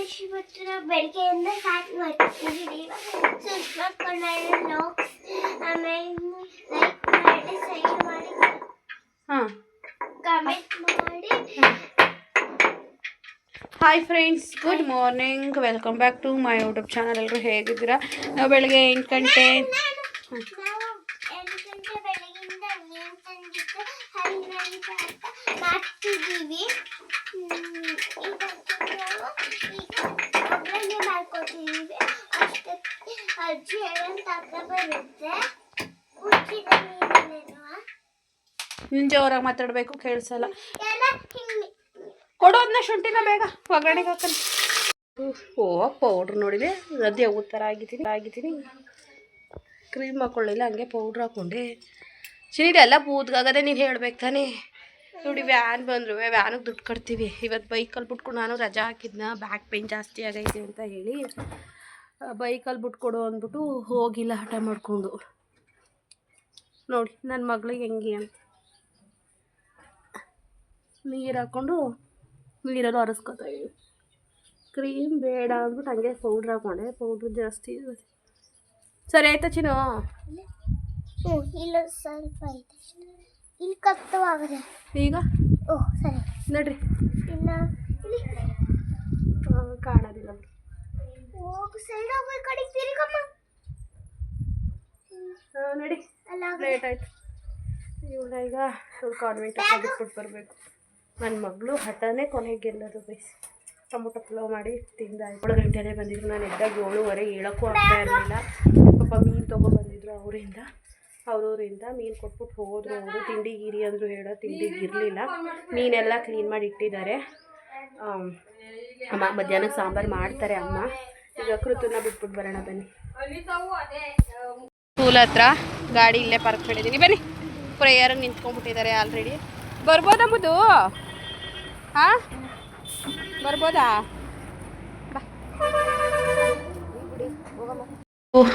Guys ಇವತ್ತು ನಾವು ಬೆಳಗ್ಗೆಯಿಂದ ಸ್ಟಾರ್ಟ್ ಮಾಡ್ತಿದ್ದೀವಿ. ಸಬ್ಸ್ಕ್ರೈಬ್ ಮಾಡಿ ಬ್ಲಾಗ್ಸ್ ಆಮೇಲೆ ಲೈಕ್ ಮಾಡಿ ಶೇರ್ ಮಾಡಿ ಕಮೆಂಟ್ ಮಾಡಿ. Hi friends, good morning, welcome back to my YouTube channel. ಎಲ್ಲರೂ ಹೇಗಿದ್ದೀರಾ? ನಾವು ಬೆಳಗ್ಗೆ 8 ಗಂಟೆ ಬೆಳಗಿಂದ ಮೀನು ತಂದಿದ್ದು ಹರಿನಾಡಿ ಮಾಡ್ತಿದ್ದೀವಿ. ಒಗ್ಗರಣೆ ಮಾಡ್ಕೊತಿದ್ದೀವಿ. ಅಷ್ಟಕ್ಕೆ ಅಜ್ಜಿ ಹೇಳಂತ ಅಕ್ಕ ಬರುತ್ತೆ. ಉಚ್ಚಿದ ಮೀನೇನು ನಿಂಜೆ ಹೊರಗೆ ಮಾತಾಡಬೇಕು, ಕೇಳಿಸಲ್ಲ. ಎಲ್ಲ ಹಿಂಗೆ ಕೊಡೋದನ್ನ ಶುಂಠಿನ ಬೇಗ ಒಗ್ಗರಣೆಗೆ ಹಾಕಲ್ಲ. ಓ ಪೌಡ್ರ್ ನೋಡಿದೆ, ರದ್ದೆ ಥರ ಆಗಿದ್ದೀನಿ. ಕ್ರೀಮ್ ಹಾಕ್ಕೊಳ್ಳಿಲ್ಲ, ಹಂಗೆ ಪೌಡ್ರ್ ಹಾಕ್ಕೊಂಡೆ. ಚಿನಿದೆ ಎಲ್ಲ ಬೂದ್ಗಾಗದೆ. ನೀನು ಹೇಳ್ಬೇಕು ತಾನೇ. ನೋಡಿ ವ್ಯಾನ್ ಬಂದರು, ವ್ಯಾನಿಗೆ ದುಡ್ಡು ಕಟ್ತೀವಿ. ಇವತ್ತು ಬೈಕಲ್ಲಿ ಬಿಟ್ಕೊಂಡು ನಾನು ರಜಾ ಹಾಕಿದ್ನ, ಬ್ಯಾಕ್ ಪೇನ್ ಜಾಸ್ತಿ ಆಗೈತೆ ಅಂತ ಹೇಳಿ ಬೈಕಲ್ಲಿ ಬಿಟ್ಕೊಡು ಅಂದ್ಬಿಟ್ಟು ಹೋಗಿಲ್ಲ ಹಠ ಮಾಡಿಕೊಂಡು. ನೋಡಿ ನನ್ನ ಮಗಳಿಗೆ ಹೆಂಗೆ ಅಂತ ನೀರು ಹಾಕ್ಕೊಂಡು ನೀರಲ್ಲಿ ಒರೆಸ್ಕೊತಾ ಇದ್ದೀವಿ. ಕ್ರೀಮ್ ಬೇಡ ಅಂದ್ಬಿಟ್ಟು ಹಂಗೆ ಪೌಡ್ರ್ ಹಾಕ್ಕೊಂಡೆ. ಪೌಡ್ರ್ ಜಾಸ್ತಿ ಇರುತ್ತೆ. ಸರಿ ಆಯ್ತಾ ಚಿನ್ನು? ಇಲ್ಲ ಸ್ವಲ್ಪ ಇದೆ, ಇಲ್ಲಿ ಕತ್ತವಾಗಿದೆ ಈಗ. ಸರಿ ನಡ್ರಿ. ಇಲ್ಲ ಇಲ್ಲಿ ಕಾಣೋದಿಲ್ಲ. ಹೋಗು ಸೈಡ್ ಹೋಗಿ ಕಡೆ ತಿರುಗಮ್ಮ. ನಡಿ, ಲೇಟ್ ಆಯ್ತು. ಇವಳ ಈಗ ಕಾನ್ವೆಂಟ್ ಬಿಟ್ಬಿಟ್ಟು ಬರಬೇಕು. ನನ್ನ ಮಗಳು ಹಠನೇ ಕೊನೆಗೆ ಗೆಲ್ಲೋದು. ಬೈಸಿ ಟೊಮೊಟೊ ಪಲಾವ್ ಮಾಡಿ ತಿಂದಾಯ್ತು. 7 ಗಂಟೆನೇ ಬಂದಿದ್ರು. ನಾನು ಎದ್ದಾಗ 7:15 ಹೇಳೋಕ್ಕೂ ಆಗ್ತಾ ಇರಲಿಲ್ಲ. ಪಾಪ ಮೀನು ತೊಗೊಬಂದಿದ್ರು ಅವರೂರಿಂದ ಮೀನು ಕೊಟ್ಬಿಟ್ಟು ಹೋದರು. ಅವರು ತಿಂಡಿ ಗೀರಿ ಅಂದರು, ಹೇಳೋ ತಿಂಡಿಗೆ ಇರಲಿಲ್ಲ. ಮೀನೆಲ್ಲ ಕ್ಲೀನ್ ಮಾಡಿ ಇಟ್ಟಿದ್ದಾರೆ. ಅಮ್ಮ ಮಧ್ಯಾಹ್ನಕ್ಕೆ ಸಾಂಬಾರು ಮಾಡ್ತಾರೆ ಅಮ್ಮ. ಈಗ ಕೃತನ ಬಿಟ್ಬಿಟ್ಟು ಬರೋಣ ಬನ್ನಿ. ಸ್ಕೂಲ್ ಹತ್ರ ಗಾಡಿ ಇಲ್ಲೇ ಪಾರ್ಕ್ ಮಾಡಿದ್ದೀನಿ. ಬನ್ನಿ. ಪ್ರೇಯರ್ಗೆ ನಿಂತ್ಕೊಂಡ್ಬಿಟ್ಟಿದ್ದಾರೆ ಆಲ್ರೆಡಿ. ಬರ್ಬೋದಾ ಮುದ್ದು? ಹಾಂ ಬರ್ಬೋದಾ? ಬಾ.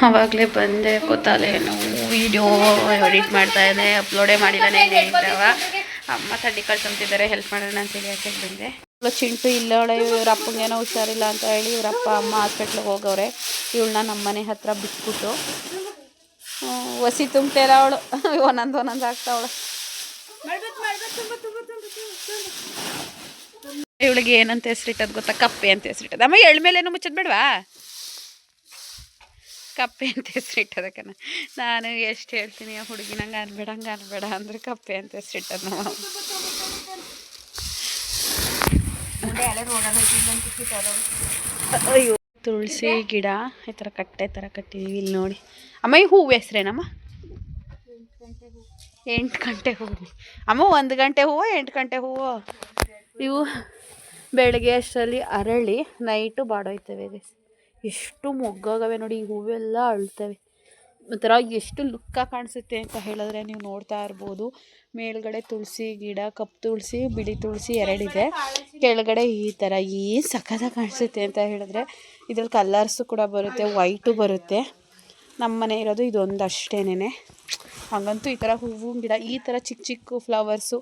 ಆವಾಗಲೇ ಬಂದೆ. ಗೊತ್ತಾಲೆ ನಾವು ವೀಡಿಯೋ ಎಡಿಟ್ ಮಾಡ್ತಾಯಿದ್ದೆ, ಅಪ್ಲೋಡೇ ಮಾಡಿಲ್ಲ. ನೆನ್ನೆ ಇದ್ದಾವ ಅಮ್ಮ ತಡ್ಡಿ ಕಳ್ಸಂತಿದ್ದಾರೆ, ಹೆಲ್ಪ್ ಮಾಡೋಣ ಅಂತೇಳಿ ಯಾಕೆ ಬಂದೆ. ಚಿಂಟು ಇಲ್ಲವಳೆ, ಇವ್ರ ಅಪ್ಪಂಗೇನೋ ಹುಷಾರಿಲ್ಲ ಅಂತ ಹೇಳಿ ಇವರಪ್ಪ ಅಮ್ಮ ಹಾಸ್ಪಿಟ್ಲಿಗೆ ಹೋಗವ್ರೆ. ಇವಳನ್ನ ನಮ್ಮ ಮನೆ ಹತ್ರ ಬಿಟ್ಬಿಟ್ಟು ಒಸಿ ತುಂಬ್ತೇರ ಅವಳು. ಒಂದೊಂದು ಆಗ್ತಾವಳು. ಇವಳಿಗೆ ಏನಂತ ಹೆಸರಿಟ್ಟದು ಗೊತ್ತಾ? ಕಪ್ಪೆ ಅಂತ ಹೆಸರಿಟ್ಟದು. ಅಮ್ಮ ಎಳ್ಮೇಲೇನು ಮುಚ್ಚದ್ ಬೇಡವಾ? ಕಪ್ಪೆ ಅಂತ ಹೆಸರಿಟ್ಟದಕ್ಕ. ನಾನು ಎಷ್ಟು ಹೇಳ್ತೀನಿ ಆ ಹುಡುಗಿ, ನಂಗೆ ಅನ್ಬೇಡ ಅಂದರೆ ಕಪ್ಪೆ ಅಂತ ಹೆಸರಿಟ್ಟದು ನಾವು. ಅಯ್ಯೋ, ತುಳಸಿ ಗಿಡ ಈ ಥರ ಕಟ್ಟೆ ಥರ ಕಟ್ಟಿದ್ದೀವಿ. ಇಲ್ಲಿ ನೋಡಿ ಅಮ್ಮ, ಈ ಹೂವು ಹೆಸ್ರೇನಮ್ಮ? 8 ಗಂಟೆ ಹೂವು ಅಮ್ಮ. 1 ಗಂಟೆ ಹೂವು, 8 ಗಂಟೆ ಹೂವು. ಇವು ಬೆಳಗ್ಗೆ ಅಷ್ಟರಲ್ಲಿ ಅರಳಿ ನೈಟು ಬಾಡೋಯ್ತವೆ. ಎಷ್ಟು ಮೊಗ್ಗಾಗವೆ ನೋಡಿ. ಈ ಹೂವೆಲ್ಲ ಅಳ್ತವೆ. ಒಂಥರ ಎಷ್ಟು ಲುಕ್ಕಾಗಿ ಕಾಣಿಸುತ್ತೆ ಅಂತ ಹೇಳಿದ್ರೆ ನೀವು ನೋಡ್ತಾ ಇರ್ಬೋದು. ಮೇಲ್ಗಡೆ ತುಳಸಿ ಗಿಡ, ಕಪ್ಪು ತುಳಸಿ, ಬಿಳಿ ತುಳಸಿ 2 ಇದೆ. ಕೆಳಗಡೆ ಈ ಥರ ಏನು ಸಖತ್ತಾಗಿ ಕಾಣಿಸುತ್ತೆ ಅಂತ ಹೇಳಿದ್ರೆ. ಇದ್ರಲ್ಲಿ ಕಲರ್ಸು ಕೂಡ ಬರುತ್ತೆ, ವೈಟು ಬರುತ್ತೆ. ನಮ್ಮ ಮನೆ ಇರೋದು ಇದೊಂದು ಅಷ್ಟೇನೆ. ಹಾಗಂತೂ ಈ ಥರ ಹೂವು ಗಿಡ, ಈ ಥರ ಚಿಕ್ಕ ಫ್ಲವರ್ಸು,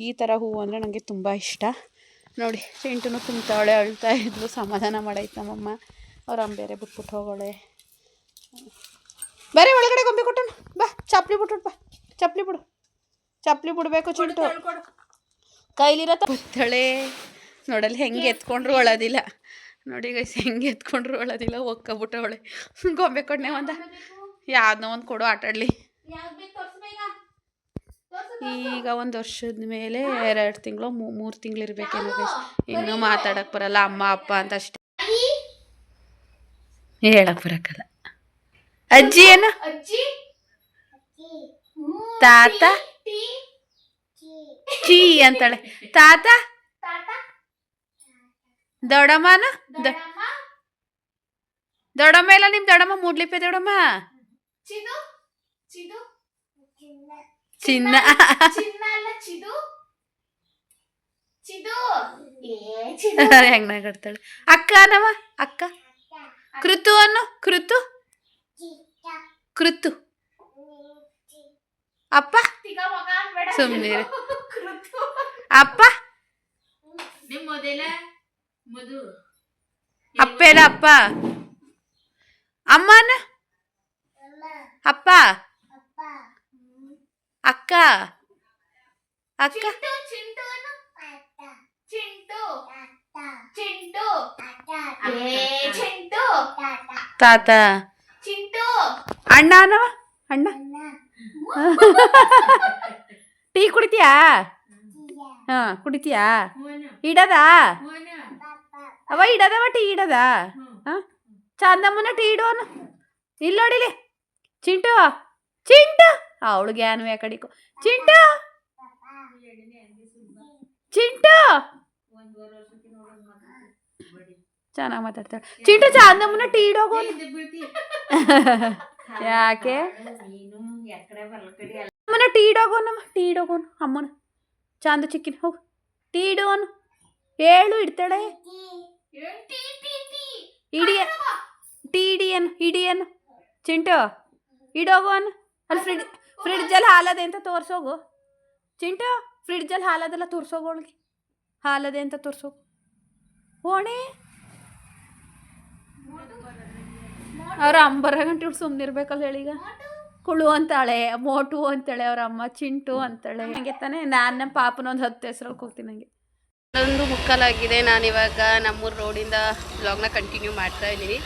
ಈ ಥರ ಹೂವು ಅಂದರೆ ನನಗೆ ತುಂಬ ಇಷ್ಟ. ನೋಡಿ ಚಿಂಟುನು ತುಂಬ್ತಾವಳೆ, ಅಳ್ತಾ ಇದ್ಲು. ಸಮಾಧಾನ ಮಾಡೈತೆ ನಮ್ಮಮ್ಮ. ಅವ್ರ ಅಮ್ಮ ಬೇರೆ ಬಿಟ್ಬಿಟ್ಟು ಹೋಗೋಳೆ. ಬರೀ ಒಳಗಡೆ ಗೊಂಬೆ ಕೊಟ್ಟನು. ಬಾ ಚಪ್ಪಲಿ ಬಿಟ್ಬಿಟ್ಟು ಬಾ. ಚಪ್ಪಲಿ ಬಿಡಬೇಕು ಚಿಂಟು. ಕೈಲಿರತ್ತ ಬತ್ತಳೆ. ನೋಡಲ್ಲಿ ಹೆಂಗೆ ಎತ್ಕೊಂಡ್ರು ಒಳೋದಿಲ್ಲ. ನೋಡಿ ಗೈಸ್, ಹೆಂಗೆ ಎತ್ಕೊಂಡ್ರು ಒಳೋದಿಲ್ಲ. ಒಕ್ಕಬಿಟ್ಟವಳೆ. ಗೊಂಬೆ ಕೊಟ್ಟನೆ ಒಂದ, ಯಾವ್ದನ್ನೋ ಒಂದು ಕೊಡು ಆಟಾಡಲಿ. ಈಗ 1 ವರ್ಷದ ಮೇಲೆ 2 ತಿಂಗಳು 3 ತಿಂಗಳು ಇರಬೇಕೇನೋ ಗೈಸ್. ಇನ್ನೂ ಮಾತಾಡೋಕ್ಕೆ ಬರಲ್ಲ. ಅಮ್ಮ ಅಪ್ಪ ಅಂತ ಅಷ್ಟೇ ಹೇಳಕ್ಕೆ ಬರೋಕ್ಕಲ್ಲ. ಅಜ್ಜಿ ಏನು? ತಾತ ಚೀ ಅಂತಾಳೆ. ತಾತ ದೊಡ್ಡಮ್ಮನ ದೊಡ್ಡಮ್ಮ ಇಲ್ಲ. ನಿಮ್ಮ ದೊಡ್ಡಮ್ಮ ಮೂಡ್ಲಿಪ್ಪೆ ದೊಡ್ಡಮ್ಮ ಚಿನ್ನ ಹೆಂಗ್ ನಾಗಾಡ್ತಾಳೆ. ಅಕ್ಕ ನವ ಅಕ್ಕ. ಕೃತು ಅನ್ನು. ಕೃತು ಅಪ್ಪ ಸುಮ್ಮನೆ ಅಪ್ಪ. ಅಪ್ಪೇನ ಅಪ್ಪ ಅಮ್ಮನ ಅಪ್ಪ ಅಕ್ಕ ಅಕ್ಕ ತಾತ ಅಣ್ಣ ಅನ್ನವ ಅಣ್ಣ ಟೀ ಕುಡಿತೀಯಾ ಹಾ ಕುಡಿತೀಯಾ ಇಡದಾ ಅವ ಇಡದವ ಟೀ ಇಡದಾ ಚಂದಮ್ಮನ ಟೀ ಇಡೋನು ಇಲ್ಲಿ ನೋಡಿಲಿ ಚಿಂಟು ಚಿಂಟು ಅವಳಿಗೆ ಅನ್ವಯ ಕಡಿಕೊ ಚಿಂಟು ಚಿಂಟು ಚೆನ್ನಾಗಿ ಮಾತಾಡ್ತಾಳೆ ಚಿಂಟು ಚಂದಮ್ಮನ ಟೀ ಇಡೋಗೋ ಯಾಕೆ ಅಮ್ಮನ ಟೀ ಇಡೋಗೋನಮ್ಮ ಟೀ ಇಡೋಗೋನು ಅಮ್ಮನ ಚಂದ ಚಿಕ್ಕಿನ ಹೋಗು ಟೀ ಇಡೋನು ಹೇಳು ಇಡ್ತಾಳೆ ಇಡಿಯ ಟೀ ಇಡಿಯನು ಇಡಿಯನು ಚಿಂಟು ಇಡೋಗೋನು ಅಲ್ಲಿ ಫ್ರಿಡ್ಜಲ್ಲಿ ಹಾಲದೆ ಅಂತ ತೋರಿಸೋಗು ಚಿಂಟು ಫ್ರಿಡ್ಜಲ್ಲಿ ಹಾಲದೆಲ್ಲ ತೋರಿಸೋಗು ಅವಳಿಗೆ ಹಾಲದೆ ಅಂತ ತೋರಿಸೋಗು ಓಣೆ ಅವ್ರ ಅಂಬರ ಗಂಟೆ ಇವ್ಳು ಸುಮ್ಮನಿರ್ಬೇಕಲ್ಲ ಹೇಳೀಗ ಕುಳು ಅಂತಾಳೆ ಮೋಟು ಅಂತಾಳೆ ಅವ್ರ ಅಮ್ಮ ಚಿಂಟು ಅಂತಾಳೆ ಹಂಗೆ ತಾನೆ ನಾನು ನಮ್ಮ ಪಾಪನ ಒಂದು 10 ಹೆಸ್ರಲ್ಲಿ ಹೋಗ್ತೀನಿ ನನಗೆ ಒಂದು ಮುಕ್ಕಾಲಾಗಿದೆ. ನಾನಿವಾಗ ನಮ್ಮೂರು ರೋಡಿಂದ ಬ್ಲಾಗ್ನ ಕಂಟಿನ್ಯೂ ಮಾಡ್ತಾ ಇದ್ದೀನಿ.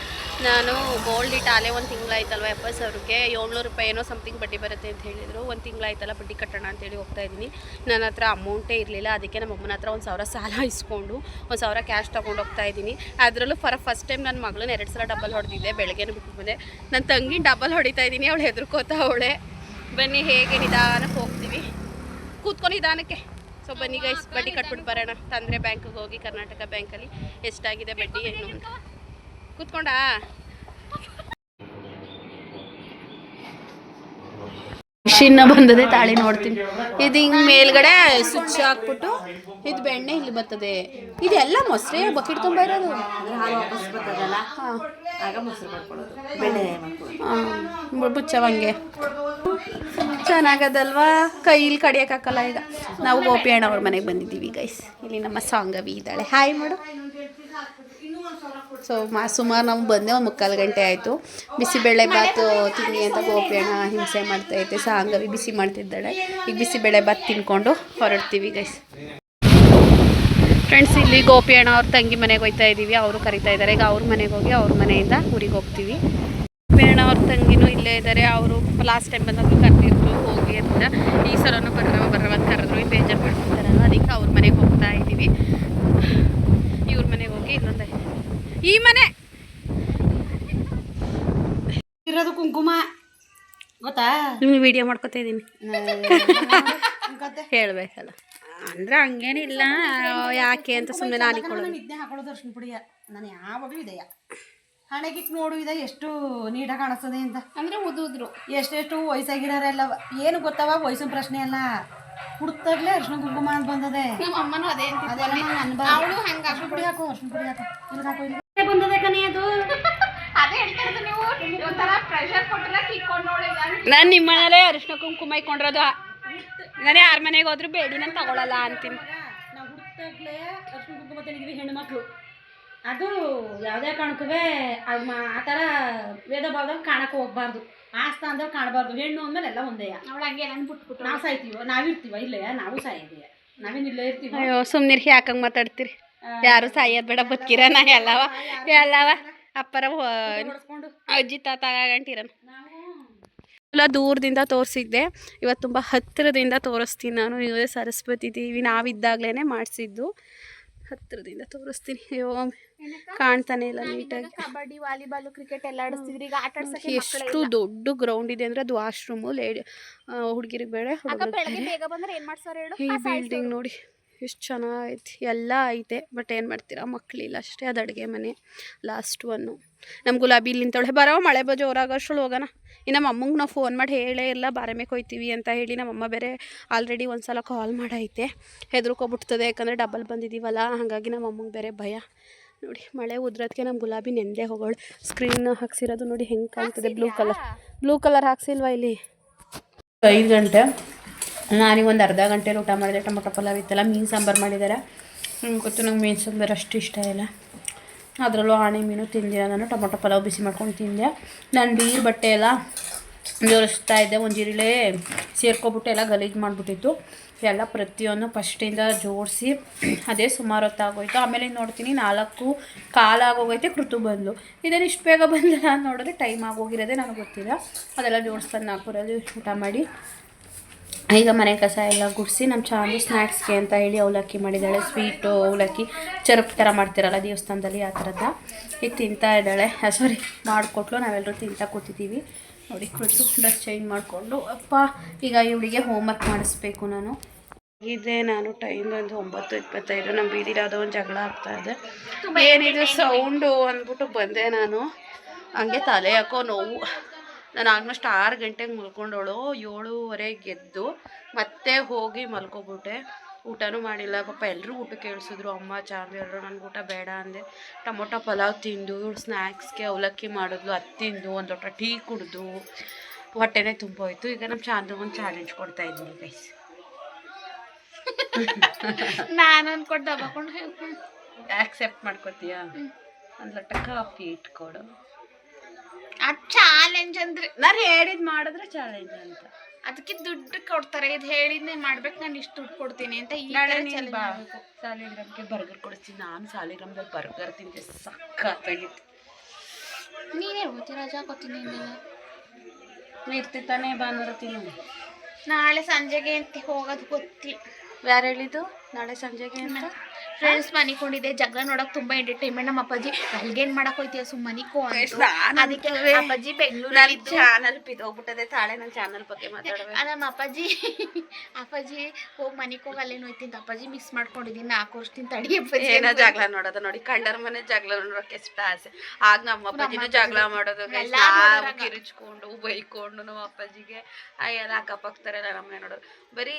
ನಾನು ಗೋಲ್ಡ್ ಇಟ್ಟು ಆಲೇ 1 ತಿಂಗಳಾಯ್ತಲ್ವ 70,000ಕ್ಕೆ 700 ರೂಪಾಯಿ ಏನೋ ಸಮಥಿಂಗ್ ಬಡ್ಡಿ ಬರುತ್ತೆ ಅಂತ ಹೇಳಿದರು. 1 ತಿಂಗಳಾಯ್ತಲ್ಲ ಬಡ್ಡಿ ಕಟ್ಟೋಣ ಅಂತೇಳಿ ಹೋಗ್ತಾ ಇದ್ದೀನಿ. ನನ್ನ ಹತ್ರ ಅಮೌಂಟೇ ಇರಲಿಲ್ಲ, ಅದಕ್ಕೆ ನಮ್ಮ ಅಮ್ಮನ ಹತ್ರ 1,000 ಸಾಲ ಇಸ್ಕೊಂಡು 1,000 ಕ್ಯಾಶ್ ತೊಗೊಂಡು ಹೋಗ್ತಾ ಇದ್ದೀನಿ. ಅದರಲ್ಲೂ ಫಸ್ಟ್ ಟೈಮ್ ನನ್ನ ಮಗಳನ್ನ 2 ಸಲ ಡಬಲ್ ಹೊಡೆದಿದ್ದೆ, ಬೆಳಗ್ಗೆನೂ ಬಿಟ್ಟು ಬಂದೆ. ನನ್ನ ತಂಗಿ ಡಬಲ್ ಹೊಡಿತಾ ಇದ್ದೀನಿ, ಅವಳು ಹೆದರ್ಕೋತಾ ಅವಳೆ. ಬನ್ನಿ ಹೇಗೆ ನಿಧಾನಕ್ಕೆ ಹೋಗ್ತೀವಿ, ಕೂತ್ಕೊಂಡು ನಿಧಾನಕ್ಕೆ. ಸೊ ಬನ್ನಿ ಗೈಸ್, ಬಡ್ಡಿ ಕಟ್ಬಿಟ್ಟು ಬರೋಣ. ತಂದರೆ ಬ್ಯಾಂಕಿಗೆ ಹೋಗಿ ಕರ್ನಾಟಕ ಬ್ಯಾಂಕಲ್ಲಿ ಎಷ್ಟಾಗಿದೆ ಬಡ್ಡಿ ಏನು ಅಂತ. ಕೂತ್ಕೊಂಡಾ ಮಿಷಿನ್ನ ಬಂದದೆ ತಾಳಿ ನೋಡ್ತೀನಿ. ಇದು ಹಿಂಗೆ ಮೇಲ್ಗಡೆ ಸ್ವಿಚ್ ಹಾಕ್ಬಿಟ್ಟು ಇದು ಬೆಣ್ಣೆ ಇಲ್ಲಿ ಬರ್ತದೆ. ಇದೆಲ್ಲ ಮೊಸರೇ ಬಕೆಟ್ ತುಂಬ ಇರೋದು. ಮುಚ್ಚವಂಗೆ ಚೆನ್ನಾಗದಲ್ವಾ, ಕೈಲಿ ಕಡಿಯೋಕ್ಕಾಗಲ್ಲ. ಈಗ ನಾವು ಗೋಪಿ ಅಣ್ಣ ಅವ್ರ ಮನೆಗೆ ಬಂದಿದ್ದೀವಿ ಗೈಸ್. ಇಲ್ಲಿ ನಮ್ಮ ಸಾಂಗವಿ ಇದ್ದಾಳೆ, ಹಾಯ್ ಮಾಡು. ಸೊ ಸುಮಾರು ನಾವು ಬಂದೆ 1 ಗಂಟೆ ಆಯಿತು. ಬಿಸಿಬೇಳೆ ಬಾತು ತಿನ್ನಿ ಅಂತ ಗೋಪಿ ಅಣ್ಣ ಹಿಂಸೆ ಮಾಡ್ತೈತೆ. ಸಾಂಗವಿ ಬಿಸಿ ಮಾಡ್ತಿದ್ದಾಳೆ. ಈಗ ಬಿಸಿಬೇಳೆ ಬಾತ್ ತಿನ್ಕೊಂಡು ಹೊರಡ್ತೀವಿ ಗೈಸ್. ಫ್ರೆಂಡ್ಸ್, ಇಲ್ಲಿ ಗೋಪಿ ಅಣ್ಣ ಅವ್ರ ತಂಗಿ ಮನೆಗೆ ಹೋಗ್ತಾ ಇದ್ದೀವಿ. ಅವರು ಕರಿತಾ ಇದ್ದಾರೆ. ಈಗ ಅವ್ರ ಮನೆಗೆ ಹೋಗಿ ಅವ್ರ ಮನೆಯಿಂದ ಊರಿಗೆ ಹೋಗ್ತೀವಿ. ಗೋಪಿ ಅಣ್ಣ ಅವ್ರ ತಂಗಿನೂ ಇಲ್ಲೇ ಇದ್ದಾರೆ. ಅವರು ಲಾಸ್ಟ್ ಟೈಮ್ ಬಂದಾಗಲೂ ಕರೆದಿದ್ರು ಹೋಗಿ ಅಂತ. ಈ ಸಲನೂ ಬರ್ರವ ಅಂತ ಕರೆದ್ರು. ಈ ಬೇಜಾರು ಮಾಡ್ಕೊತಾರಲ್ಲ, ಅದಕ್ಕೆ ಅವ್ರ ಮನೆಗೆ ಹೋಗ್ತಾ ಇದ್ದೀವಿ. ಇವ್ರ ಮನೆಗೆ ಹೋಗಿ ಇನ್ನೊಂದು ಈ ಮನೆ ಇರೋದು ಕುಂಕುಮ ಗೊತ್ತಾ. ನಿಮ್ಗೆ ವಿಡಿಯೋ ಮಾಡ್ಕೊತಾ ಇದ್ದೀನಿ ಹೇಳ್ಬೇಕಲ್ಲ ಅಂದ್ರೆ ಹಂಗೇನಿಲ್ಲ, ಯಾಕೆ ಅಂತ ಸುಮ್ಮನೆ ನಾನು ನಿದ್ದೆ ಹಾಕೊಳ್ಳೋದು ಅರ್ಶಿನ ಪುಡಿಯ ನಾನು ಯಾವಾಗಲೂ ಇದೆಯಾ ಹಣೆಗಿಟ್ಟು ನೋಡು ಇದೆ ಎಷ್ಟು ನೀಟಾಗಿ ಕಾಣಿಸ್ತದೆ ಅಂತ. ಅಂದ್ರೆ ಉದುದ್ರು ಎಷ್ಟೆಷ್ಟು ವಯಸ್ಸಾಗಿರೋರೆಲ್ಲ ಏನು ಗೊತ್ತವ, ವಯಸ್ಸಿನ ಪ್ರಶ್ನೆ ಅಲ್ಲ. ಹುಡುಕ್ತಾಗ್ಲೇ ಅರ್ಶಿನ ಕುಂಕುಮ ಅಂತ ಬಂದದೆ. ನಮ್ಮ ಅಮ್ಮನೂ ಅದೇ ಅವಳು ಹಂಗೆ ಅರ್ಶಿನ ಪುಡಿ ಹಾಕೋ, ಅರ್ಶಿನ ಪುಡಿ ಹಾಕೋ, ಇಲ್ಲಿ ಹಾಕೋ, ಇಲ್ಲಿ ಬಂದದೆ ಕಣಿ ಅದು. ಅದೇ ಹೇಳ್ತಾ ಇರೋದು, ನೀವು ಒಂಥರ ಪ್ರೆಷರ್ ಕೊಟ್ಟರೆ ಕಿಕ್ಕೊಂಡು ನೋಡಿ. ನಾನು ನಿಮ್ಮ ಮನೇಲೆ ಅರಿಶಿನ ಕುಂಕುಮ ಇಟ್ಕೊಂಡಿರೋದು. ನಾನು ಯಾರ ಮನೆಗೆ ಹೋದ್ರು ಬೇಡಿ ನಾನು ತಗೊಳಲ್ಲ ಅಂತೀನಿ. ನಾವು ಹುಡುಕ್ತಾಗ್ಲೇ ಅರ್ಶಿನ ಕುಂಕುಮ ತಂದಿದ್ದೀವಿ ಹೆಣ್ಣು ಮಕ್ಕಳು. ಅದು ಯಾವುದೇ ಕಾರಣಕ್ಕೂ ಅದು ಆ ಥರ ವೇದ ಭಾವದಲ್ಲಿ ಕಾಣಕ್ಕೆ ಹೋಗ್ಬಾರ್ದು, ಆ ಸ್ಥಾನದಲ್ಲಿ ಕಾಣಬಾರ್ದು. ಹೆಣ್ಣು ಅಂದಮೇಲೆ ಎಲ್ಲ ಒಂದೇ. ಅವಳು ಹಂಗೆ ನಾನು ಬಿಟ್ಬಿಟ್ಟು ನಾವು ಸಾಯ್ತೀವೋ, ನಾವಿರ್ತೀವ ಇಲ್ಲೇ, ನಾವು ಸಾಯಿದ್ದೀವಿ, ನಾವೇನು ಇಲ್ಲೇ ಇರ್ತೀವಿ. ಅಯ್ಯೋ ಸುಮ್ಮನಿರಿ, ಯಾಕಂಗೆ ಮಾತಾಡ್ತೀರಿ. ಯಾರು ಸಾಯೋದು ಬೇಡ, ಬದುಕಿರ ನಾ ಎಲ್ಲವ ಅಪ್ಪರ ಅಜ್ಜಿ ತಾತ ಗಂಟಿರನು. ಎಲ್ಲ ದೂರದಿಂದ ತೋರಿಸಿದ್ದೆ, ಇವತ್ತು ತುಂಬ ಹತ್ತಿರದಿಂದ ತೋರಿಸ್ತೀನಿ ನಾನು. ಇವೇ ಸರಸ್ವತಿ ದೇವಿ ನಾವಿದ್ದಾಗಲೇ ಮಾಡಿಸಿದ್ದು. ಹತ್ತಿರದಿಂದ ತೋರಿಸ್ತೀನಿ. ಅಯ್ಯೋ ಕಾಣ್ತಾನೆ ಇಲ್ಲ ನೀಟಾಗಿ. ಕಬಡ್ಡಿ, ವಾಲಿಬಾಲ್, ಕ್ರಿಕೆಟ್ ಎಲ್ಲ ಆಡಿಸ್ತಿದ್ರಿ. ಈಗ ಆಟ ಆಡ್ಸಕ್ಕೆ ಎಷ್ಟು ದೊಡ್ಡ ಗ್ರೌಂಡ್ ಇದೆ ಅಂದರೆ ಅದು ವಾಶ್ರೂಮು. ಹುಡುಗಿರಿಗೆ ಬೇಡ, ಬೇಗ ಬಂದ್ರೆ ಏನು ಮಾಡ್ಸಾರ ಹೇಳು. ಈ ಬಿಲ್ಡಿಂಗ್ ನೋಡಿ ಎಷ್ಟು ಚೆನ್ನಾಗೈತಿ, ಎಲ್ಲ ಐತೆ. ಬಟ್ ಏನು ಮಾಡ್ತೀರಾ, ಮಕ್ಕಳಿಲ್ಲ ಅಷ್ಟೇ. ಅದು ಅಡುಗೆ ಮನೆ ಲಾಸ್ಟ್ ಒನ್ನು. ನಮ್ಮ ಗುಲಾಬಿ ಇಲ್ಲಿ ನಿಂತವಳೆ, ಬರೋ ಮಳೆ ಜೋರಾಗೋಷ್ಟು ಹೋಗೋಣ. ಇನ್ನು ನಮ್ಮ ಅಮ್ಮಂಗೆ ನಾವು ಫೋನ್ ಮಾಡಿ ಹೇಳೇ ಇಲ್ಲ, ಬಾರಮೇಕೆ ಹೋಯ್ತೀವಿ ಅಂತ ಹೇಳಿ. ನಮ್ಮಮ್ಮ ಬೇರೆ ಆಲ್ರೆಡಿ ಒಂದು ಸಲ ಕಾಲ್ ಮಾಡೈತೆ, ಹೆದರ್ಕೊಬಿಡ್ತದೆ. ಯಾಕಂದರೆ ಡಬಲ್ ಬಂದಿದ್ದೀವಲ್ಲ, ಹಾಗಾಗಿ ನಮ್ಮ ಅಮ್ಮಂಗೆ ಬೇರೆ ಭಯ. ನೋಡಿ ಮಳೆ ಉದ್ರೋದಕ್ಕೆ ನಮ್ಮ ಗುಲಾಬಿ ನೆಂದೇ ಹೋಗೋಳು. ಸ್ಕ್ರೀನ್ ಹಾಕ್ಸಿರೋದು ನೋಡಿ ಹೆಂಗೆ ಕಾಣ್ತದೆ, ಬ್ಲೂ ಕಲರ್ ಹಾಕ್ಸಿಲ್ವಾ ಇಲ್ಲಿ. 5 ಗಂಟೆ ನಾನೀಗ ಒಂದು ಅರ್ಧ ಗಂಟೆಲಿ ಊಟ ಮಾಡಿದೆ. ಟೊಮೊಟೊ ಪಲಾವ್ ಇತ್ತಲ್ಲ, ಮೀನು ಸಾಂಬಾರು ಮಾಡಿದ್ದಾರೆ. ನಿಮ್ಗೆ ಗೊತ್ತು, ನಂಗೆ ಮೀನು ಸಾಂಬಾರು ಅಷ್ಟು ಇಷ್ಟ ಇಲ್ಲ. ಅದರಲ್ಲೂ ಆಣೆ ಮೀನು ತಿಂದಿಲ್ಲ ನಾನು. ಟೊಮೊಟೊ ಪಲಾವ್ ಬಿಸಿ ಮಾಡ್ಕೊಂಡು ತಿಂದೆ. ನಾನು ಬೀರು ಬಟ್ಟೆ ಎಲ್ಲ ಜೋಡಿಸ್ತಾ ಇದ್ದೆ, ಒಂದು ಜಿರಳೆ ಸೇರ್ಕೊಬಿಟ್ಟು ಎಲ್ಲ ಗಲೀಜು ಮಾಡಿಬಿಟ್ಟಿತ್ತು. ಎಲ್ಲ ಪ್ರತಿಯೊಂದು ಫಸ್ಟಿಂದ ಜೋಡಿಸಿ ಅದೇ ಸುಮಾರು ಹೊತ್ತಾಗೋಯ್ತು. ಆಮೇಲೆ ನೋಡ್ತೀನಿ 4:15 ಆಗೋಗೈತೆ. ಕೃತು ಬಂದಳು. ಇದೇನು ಇಷ್ಟು ಬೇಗ ಬಂದಿಲ್ಲ ಅಂತ ನೋಡಿದ್ರೆ ಟೈಮ್ ಆಗೋಗಿರೋದೇ ನನಗೆ ಗೊತ್ತಿಲ್ಲ. ಅದೆಲ್ಲ ಜೋಡಿಸ್ಕೊಂಡು 4:00ರಲ್ಲಿ ಊಟ ಮಾಡಿ ಈಗ ಮನೆ ಕಸ ಎಲ್ಲ ಗುಡಿಸಿ ನಮ್ಮ ಚಾಂದು ಸ್ನ್ಯಾಕ್ಸ್ಗೆ ಅಂತ ಹೇಳಿ ಅವಲಕ್ಕಿ ಮಾಡಿದ್ದಾಳೆ. ಸ್ವೀಟು ಅವಲಕ್ಕಿ ಚರಪ್ ಥರ ಮಾಡ್ತಿರಲ್ಲ ದೇವಸ್ಥಾನದಲ್ಲಿ, ಆ ಥರದ ಈಗ ತಿಂತಾ ಇದ್ದಾಳೆ. ಸಾರಿ ಮಾಡಿಕೊಟ್ಲು. ನಾವೆಲ್ಲರೂ ತಿಂತಾ ಕೂತಿದ್ದೀವಿ. ನೋಡಿ ಕುಳಿತು ಡ್ರೆಸ್ ಚೇಂಜ್ ಮಾಡಿಕೊಂಡು ಅಪ್ಪ ಈಗ ಇವಳಿಗೆ ಹೋಮ್ವರ್ಕ್ ಮಾಡಿಸ್ಬೇಕು ನಾನು. ನಾನು ಟೈಮ್ ಬಂದು 9:25. ನಮ್ಮ ಬೀದಿಲಿ ಯಾವುದೋ ಒಂದು ಜಗಳ ಆಗ್ತಾಯಿದೆ. ಏನಿದು ಸೌಂಡು ಅಂದ್ಬಿಟ್ಟು ಬಂದೆ ನಾನು. ಹಂಗೆ ತಲೆ ಯಾಕೋ ನೋವು. ನಾನು ಆಲ್ಮೋಸ್ಟ್ 6 ಗಂಟೆಗೆ ಮಲ್ಕೊಂಡವಳು. 7:30 ಎದ್ದು ಮತ್ತೆ ಹೋಗಿ ಮಲ್ಕೊಬಿಟ್ಟೆ. ಊಟನೂ ಮಾಡಿಲ್ಲ ಪಾಪ. ಎಲ್ಲರೂ ಊಟ ಕೇಳಿಸಿದ್ರು, ಅಮ್ಮ ಚಾರ್ಲಿ ಎಲ್ಲರೂ. ನನಗೆ ಊಟ ಬೇಡ ಅಂದೆ. ಟೊಮೊಟೊ ಪಲಾವ್ ತಿಂದು, ಇವಳು ಸ್ನ್ಯಾಕ್ಸ್ಗೆ ಅವಲಕ್ಕಿ ಮಾಡಿದ್ಲು, ಅದು ತಿಂದು, ಒಂದು ಲೋಟ ಟೀ ಕುಡಿದು ಹೊಟ್ಟೆನೇ ತುಂಬೋಯ್ತು. ಈಗ ನಮ್ಮ ಚಾಂದ್ರಿಗೆ ಚಾಲೆಂಜ್ ಕೊಡ್ತಾ ಇದ್ದೀನಿ ಗೈಸ್. ನಾನು ಅಂದ್ಕೊಂಡು ದಬ್ಬಕೊಂಡು ಆಕ್ಸೆಪ್ಟ್ ಮಾಡ್ಕೊತೀಯಾ? ಒಂದು ಲೋಟ ಕಾಫಿ ಇಟ್ಕೊಡು. ಅದು ಚಾಲೆಂಜ್ ಅಂದ್ರೆ ನಾನು ಹೇಳಿದ್ ಮಾಡಿದ್ರೆ ಚಾಲೆಂಜ್ ಅಂತ. ಅದಕ್ಕೆ ದುಡ್ಡು ಕೊಡ್ತಾರೆ. ಇದು ಹೇಳಿದ್ನೇ ಮಾಡ್ಬೇಕು, ನಾನು ಇಷ್ಟು ದುಡ್ಡು ಕೊಡ್ತೀನಿ ಅಂತ. ಈ ಸಾಲಿಗ್ರಾಮ್ಗೆ ಬರ್ಗರ್ ಕೊಡಿಸ್ತೀನಿ. ನಾನು ಸಾಲಿಗ್ರಾಮ್ದಲ್ಲಿ ಬರ್ಗರ್ ತಿಂದೆ, ಸಕ್ಕತ್ತಾಗಿತ್ತು. ನೀನೇ ಹೋಗ್ತಿ, ರಜಾ ಕೊಡ್ತೀನಿ. ಇರ್ತಿತ್ತಾನೆ ಭಾನುವಾರ ತಿನ್ನು. ನಾಳೆ ಸಂಜೆಗೆ ಅಂತ ಹೋಗೋದು ಗೊತ್ತಿಲ್ಲ. ಯಾರು ಹೇಳಿದ್ದು ನಾಳೆ ಸಂಜೆಗೆ ಅಂತ? ಫ್ರೆಂಡ್ಸ್ ಮನಿಕೊಂಡಿದ್ದೆ. ಜಗಳ ನೋಡಕ್ ತುಂಬಾ ಎಂಟರ್ಟೈನ್ಮೆಂಟ್. ನಮ್ಮ ಅಪ್ಪಾಜಿ ಅಲ್ಗೇನ್ ಮಾಡಕ್ ಹೋಯ್ತೀಯ ಸುಮ್ಮನಿಕೋ ಅಂತ. ಅದಕ್ಕೆ ಅಪ್ಪಾಜಿ ಬೆಂಗಳೂರಲ್ಲಿ ಚಾನಲ್ ಹೋಗ್ಬಿಟ್ಟದೆ. ತಾಳೆ ನನ್ನ ಚಾನಲ್ ಬಗ್ಗೆ ಮಾತಾಡಬೇಕು. ನಮ್ಮ ಅಪ್ಪಾಜಿ ಹೋಗಿ ಮನಿಗೆ ಹೋಗಿ ಅಲ್ಲೇನು ಹೋಯ್ತಿಂತ ಅಪ್ಪಾಜಿ ಮಿಸ್ ಮಾಡ್ಕೊಂಡಿದ್ದೀನಿ. 4 ವರ್ಷದಿಂದ ತಡಿ ಅಪ್ಪಾಜಿ. ಏನೋ ಜಗಳ ನೋಡೋದು ನೋಡಿ. ಕಂಡರ ಮನೆ ಜಗಳ ನೋಡೋಕೆ ಎಷ್ಟು ಆಸೆ. ಆಗ ನಮ್ಮ ಅಪ್ಪಾಜಿನೂ ಜಗಳ ಮಾಡೋದು, ಕಿರಿಚ್ಕೊಂಡು ಬೈಕೊಂಡು ನಮ್ಮ ಅಪ್ಪಾಜಿಗೆ ಎಲ್ಲ ಅಕ್ಕಪಕ್ಕದರೆಲ್ಲ ನಮ್ಮನೆ ನೋಡೋದು. ಬರೀ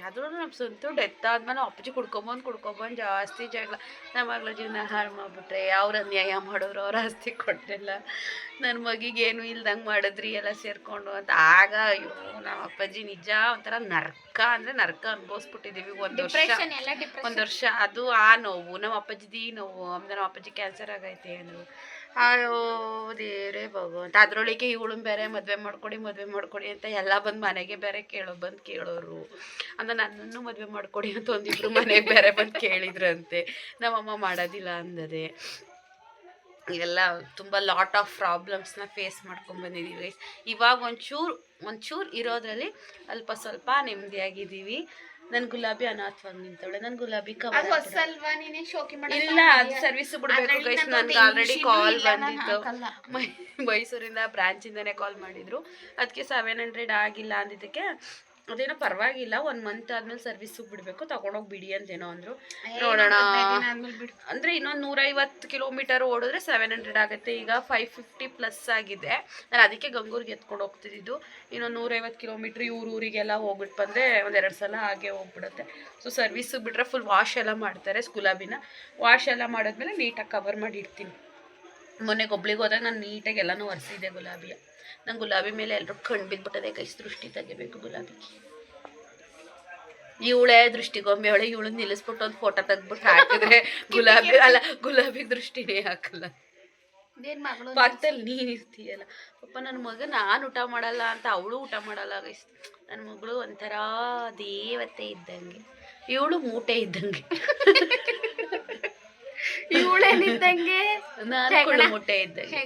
ಅದು ನಮ್ಮ ಸ್ವಂತ ಡೆತ್ ಆದ್ಮೇಲೆ ಅಪ್ಪಾಜಿ ಕುಡ್ಕೊಂಬಂದು ಜಾಸ್ತಿ ಜಗಳ. ನಮ್ಮ ಮಗಳ ಜೀವನ ಹಾಳು ಮಾಡಿಬಿಟ್ರೆ, ಅವ್ರು ಅನ್ಯಾಯ ಮಾಡೋರು, ಅವ್ರ ಆಸ್ತಿ ಕೊಟ್ಟಿಲ್ಲ, ನನ್ನ ಮಗಿಗೆ ಏನು ಇಲ್ದಂಗೆ ಮಾಡಿದ್ರಿ ಎಲ್ಲ ಸೇರಿಕೊಂಡು ಅಂತ. ಆಗ ಅಯ್ಯೋ ನಮ್ಮ ಅಪ್ಪಾಜಿ ನಿಜ ಒಂಥರ ನರ್ಕ ಅಂದರೆ ನರ್ಕ ಅನುಭವಿಸ್ಬಿಟ್ಟಿದ್ದೀವಿ. ಒಂದು ವರ್ಷ ಅದು ಆ ನೋವು. ನಮ್ಮ ಅಪ್ಪಾಜಿದು ಈ ನೋವು. ನಮ್ಮ ಅಪ್ಪಾಜಿ ಕ್ಯಾನ್ಸರ್ ಆಗೈತೆ ಅಂದರು. ಅಯ್ಯೋ ದೇವ್ರೇ ಭಗವಂತ. ಅದರೊಳಗೆ ಇವಳು ಬೇರೆ ಮದುವೆ ಮಾಡ್ಕೊಡಿ ಅಂತ ಎಲ್ಲ ಬಂದು ಮನೆಗೆ ಬೇರೆ ಕೇಳೋರು. ಅಂದರೆ ನನ್ನನ್ನು ಮದುವೆ ಮಾಡ್ಕೊಡಿ ಅಂತ ಒಂದಿಬ್ರು ಮನೆಗೆ ಬೇರೆ ಬಂದು ಕೇಳಿದ್ರಂತೆ. ನಮ್ಮಮ್ಮ ಮಾಡೋದಿಲ್ಲ ಅಂದದೆ. ಇವೆಲ್ಲ ತುಂಬ ಲಾಟ್ ಆಫ್ ಪ್ರಾಬ್ಲಮ್ಸ್ನ ಫೇಸ್ ಮಾಡ್ಕೊಂಡ್ಬಂದಿದ್ದೀವಿ. ಇವಾಗ ಒಂಚೂರು ಇರೋದ್ರಲ್ಲಿ ಅಲ್ಪ ಸ್ವಲ್ಪ ನೆಮ್ಮದಿಯಾಗಿದ್ದೀವಿ. ನನ್ನ ಗುಲಾಬಿ ಅನಾಥವಾಗಿ ನಿಂತವಳೆ. ನನ್ನ ಗುಲಾಬಿ ಇಲ್ಲ, ಅದು ಸರ್ವಿಸ್ ಬಿಡಬೇಕು ಗೈಸ್. ನನಗೆ ಆಲ್ರೆಡಿ ಕಾಲ್ ಬಂದಿತ್ತು. ಮೈಸೂರಿಂದ ಬ್ರಾಂಚಿಂದನೇ ಕಾಲ್ ಮಾಡಿದರು. ಅದಕ್ಕೆ 700 ಆಗಿಲ್ಲ ಅಂದಿದ್ದಕ್ಕೆ ಅದೇನೋ ಪರವಾಗಿಲ್ಲ, 1 ಮಂತ್ ಆದ್ಮೇಲೆ ಸರ್ವಿಸ್ಗೆ ಬಿಡಬೇಕು, ತಗೊಂಡೋಗಿ ಬಿಡಿ ಅಂತೇನೋ ಅಂದರು. ನೋಡೋಣ. ಅಂದರೆ ಇನ್ನೊಂದು 150 ಕಿಲೋಮೀಟರ್ ಓಡಿದ್ರೆ 700 ಆಗುತ್ತೆ. ಈಗ 550+ ಆಗಿದೆ. ನಾನು ಅದಕ್ಕೆ ಗಂಗೂರಿಗೆ ಎತ್ಕೊಂಡು ಹೋಗ್ತಿದ್ದು. ಇನ್ನೊಂದು 150 ಕಿಲೋಮೀಟ್ರ್ ಊರಿಗೆಲ್ಲ ಹೋಗ್ಬಿಟ್ಟು ಬಂದರೆ 1-2 ಸಲ ಹಾಗೆ ಹೋಗ್ಬಿಡುತ್ತೆ. ಸೊ ಸರ್ವಿಸ್ಗೆ ಬಿಟ್ಟರೆ ಫುಲ್ ವಾಶ್ ಎಲ್ಲ ಮಾಡ್ತಾರೆ. ಗುಲಾಬಿನ ವಾಶ್ ಎಲ್ಲ ಮಾಡಿದ್ಮೇಲೆ ನೀಟಾಗಿ ಕವರ್ ಮಾಡಿ ಇಡ್ತೀನಿ. ಮೊನ್ನೆ ಒಬ್ಳಿಗೆ ಹೋದಾಗ ನಾನು ನೀಟಾಗಿ ಎಲ್ಲನೂ ಒರೆಸಿದ್ದೆ ಗುಲಾಬಿಯ. ನಂಗೆ ಗುಲಾಬಿ ಮೇಲೆ ಎಲ್ಲರೂ ಕಣ್ಣು ಬಿದ್ದುಬಿಟ್ಟದೆ. ಕೈ ದೃಷ್ಟಿ ತೆಗಿಬೇಕು ಗುಲಾಬಿಗೆ. ಇವಳೇ ದೃಷ್ಟಿಗೊಂಬೆ ಅವಳೆ. ಇವಳನ್ನ ನಿಲ್ಲಿಸ್ಬಿಟ್ಟು ಒಂದು ಫೋಟೋ ತೆಗ್ಬಿಟ್ಟು ಹಾಕಿದ್ರೆ ಗುಲಾಬಿಗೆ ದೃಷ್ಟಿನೇ ಹಾಕಲ್ಲ. ಪಕ್ಕದಲ್ಲಿ ನೀನು ಇರ್ತೀಯಲ್ಲ ಪಾಪ. ನನ್ನ ಮಗ ನಾನು ಊಟ ಮಾಡಲ್ಲ ಅಂತ ಅವಳು ಊಟ ಮಾಡಲ್ಲ ಗೈಸ್. ನನ್ನ ಮಗಳು ಒಂಥರ ದೇವತೆ ಇದ್ದಂಗೆ, ಇವಳು ಮೂಟೆ ಇದ್ದಂಗೆ. ಇವಳೇನಿದ್ದಂಗೆ ನಾನು ಮೊಟ್ಟೆ ಇದ್ದಂಗೆ.